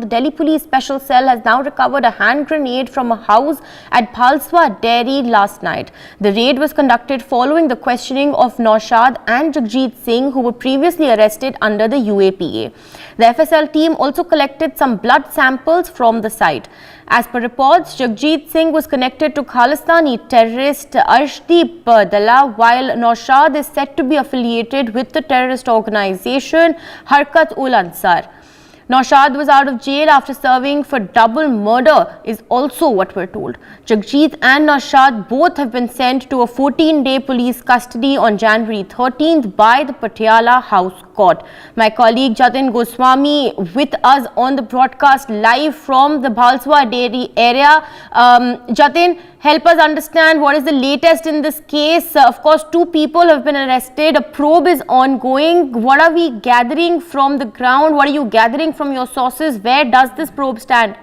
Delhi Police Special Cell has now recovered a hand grenade from a house at Bhalswa Dairy last night. The raid was conducted following the questioning of Naushad and Jagjit Singh, who were previously arrested under the UAPA. The FSL team also collected some blood samples from the site. As per reports, Jagjit Singh was connected to Khalistani terrorist Arshdeep Dalla, while Naushad is said to be affiliated with the terrorist organization Harkat-ul-Ansar. Naushad was out of jail after serving for double murder is also what we're told. Jagjit and Naushad both have been sent to a 14-day police custody on January 13th by the Patiala House Court. My colleague Jatin Goswami with us on the broadcast live from the Bhalswa Dairy area. Jatin, help us understand what is the latest in this case. Of course, 2 people have been arrested. A probe is ongoing. What are we gathering from the ground? What are you gathering from your sources? Where does this probe stand?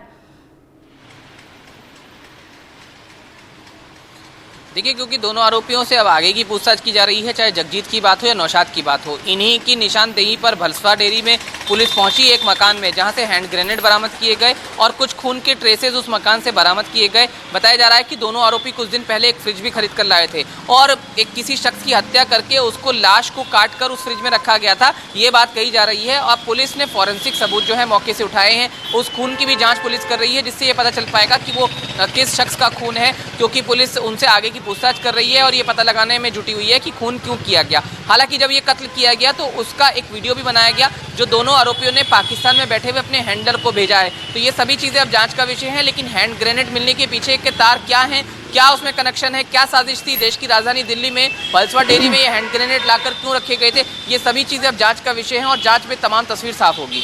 देखिए, क्योंकि दोनों आरोपियों से अब आगे की पूछताछ की जा रही है, चाहे जगजीत की बात हो या नौशाद की बात हो। इन्हीं की निशानदेही पर भलसवा डेयरी में पुलिस पहुंची एक मकान में, जहां से हैंड ग्रेनेड बरामद किए गए और कुछ खून के ट्रेसेस उस मकान से बरामद किए गए। बताया जा रहा है कि दोनों आरोपी कुछ दिन पहले एक फ्रिज भी खरीद कर लाए थे और एक किसी शख्स की हत्या करके उसको लाश को काट कर उस फ्रिज में रखा गया था, ये बात कही जा रही है। अब पुलिस ने फॉरेंसिक सबूत जो है मौके से उठाए हैं। उस खून की भी जाँच पुलिस कर रही है, जिससे ये पता चल पाएगा कि वो किस शख्स का खून है, क्योंकि पुलिस उनसे आगे की पूछताछ कर रही है और ये पता लगाने में जुटी हुई है कि खून क्यों किया गया। हालांकि जब ये कत्ल किया गया तो उसका एक वीडियो भी बनाया गया, जो दोनों आरोपियों ने पाकिस्तान में बैठे हुए अपने हैंडलर को भेजा है। तो ये सभी चीज़ें अब जांच का विषय है, लेकिन हैंड ग्रेनेड मिलने के पीछे के तार क्या हैं, क्या उसमें कनेक्शन है, क्या साजिश थी, देश की राजधानी दिल्ली में भलसवा डेयरी में ये हैंड ग्रेनेड लाकर क्यों रखे गए थे, ये सभी चीज़ें अब जाँच का विषय हैं और जाँच में तमाम तस्वीर साफ होगी।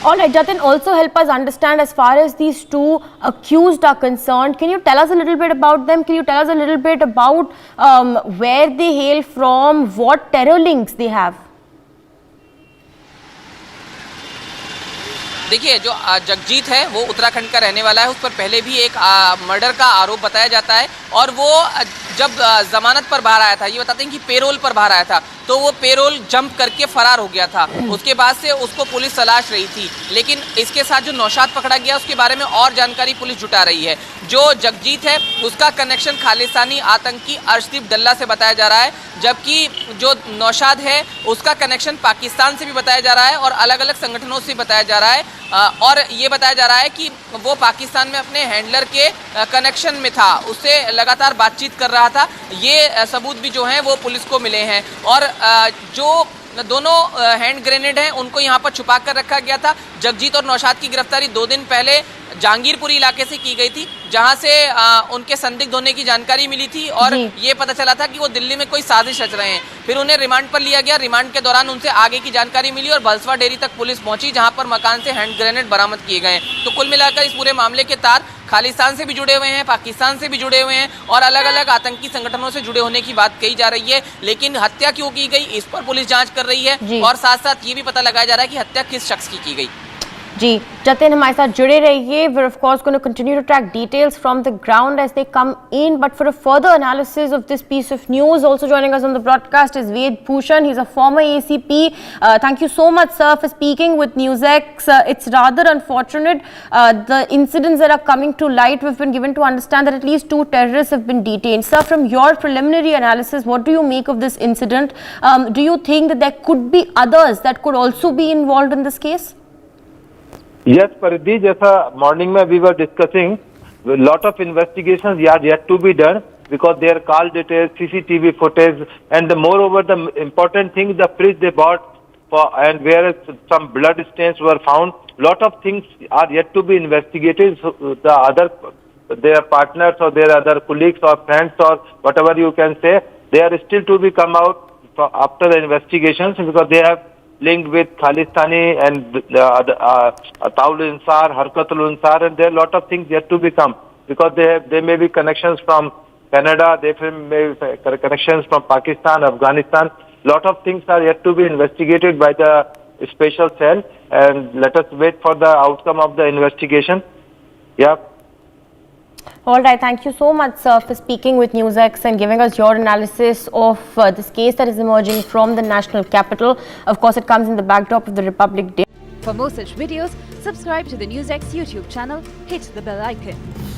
All right, Jatin, also help us understand as far as these 2 accused are concerned. Can you tell us a little bit about them? Can you tell us a little bit about where they hail from, what terror links they have? देखिए, जो जगजीत है वो उत्तराखंड का रहने वाला है। उस पर पहले भी एक मर्डर का आरोप बताया जाता है और वो जब जमानत पर बाहर आया था, ये बताते हैं कि पेरोल पर बाहर आया था, तो वो पेरोल जंप करके फरार हो गया था। उसके बाद से उसको पुलिस तलाश रही थी, लेकिन इसके साथ जो नौशाद पकड़ा गया उसके बारे में और जानकारी पुलिस जुटा रही है। जो जगजीत है उसका कनेक्शन खालिस्तानी आतंकी अर्शदीप दल्ला से बताया जा रहा है, जबकि जो नौशाद है उसका कनेक्शन पाकिस्तान से भी बताया जा रहा है और अलग अलग संगठनों से बताया जा रहा है। और ये बताया जा रहा है कि वो पाकिस्तान में अपने हैंडलर के कनेक्शन में था, उससे लगातार बातचीत कर रहा था। ये सबूत भी जो हैं वो पुलिस को मिले हैं और जो दोनों हैंड ग्रेनेड हैं उनको यहाँ पर छुपा कर रखा गया था। जगजीत और नौशाद की गिरफ्तारी 2 दिन पहले जहांगीरपुरी इलाके से की गई थी, जहां से उनके संदिग्ध होने की जानकारी मिली थी और ये पता चला था कि वो दिल्ली में कोई साजिश रच रहे हैं। फिर उन्हें रिमांड पर लिया गया। रिमांड के दौरान उनसे आगे की जानकारी मिली और भलसवा डेयरी तक पुलिस पहुंची, जहां पर मकान से हैंड ग्रेनेड बरामद किए गए। तो कुल मिलाकर इस पूरे मामले के तार खालिस्तान से भी जुड़े हुए हैं, पाकिस्तान से भी जुड़े हुए हैं और अलग अलग आतंकी संगठनों से जुड़े होने की बात कही जा रही है। लेकिन हत्या क्यों की गई, इस पर पुलिस जांच कर रही है और साथ साथ ये भी पता लगाया जा रहा है कि हत्या किस शख्स की गई। जी जतिन, हमारे साथ जुड़े रहिए. We're of course going to continue to track details from the ground as they come in. But for a further analysis of this piece of news, also joining us on the broadcast is Ved Bhushan. He's a former ACP. Thank you so much, sir, for speaking with NewsX. It's rather unfortunate. The incidents that are coming to light, we've been given to understand that at least 2 terrorists have been detained. Sir, from your preliminary analysis, what do you make of this incident? Do you think that there could be others that could also be involved in this case? Yes, Paridhi, जैसा morning में we were discussing, a lot of investigations are yet to be done because their call details, CCTV footage, and moreover the important thing, the fridge they bought for and where some blood stains were found. Lot of things are yet to be investigated. So the other, their partners or their other colleagues or friends or whatever you can say, they are still to be come out after the investigations because they have linked with Khalistani and Taul-Ansar, Harkat-ul-Ansar, and there are a lot of things yet to become because they may be connections from Canada, they may be connections from Pakistan, Afghanistan. Lot of things are yet to be investigated by the special cell, and let us wait for the outcome of the investigation. Yeah. All right, thank you so much, sir, for speaking with NewsX and giving us your analysis of this case that is emerging from the national capital. Of course, it comes in the backdrop of the Republic Day. For more such videos, Subscribe to the NewsX YouTube channel, hit the bell icon.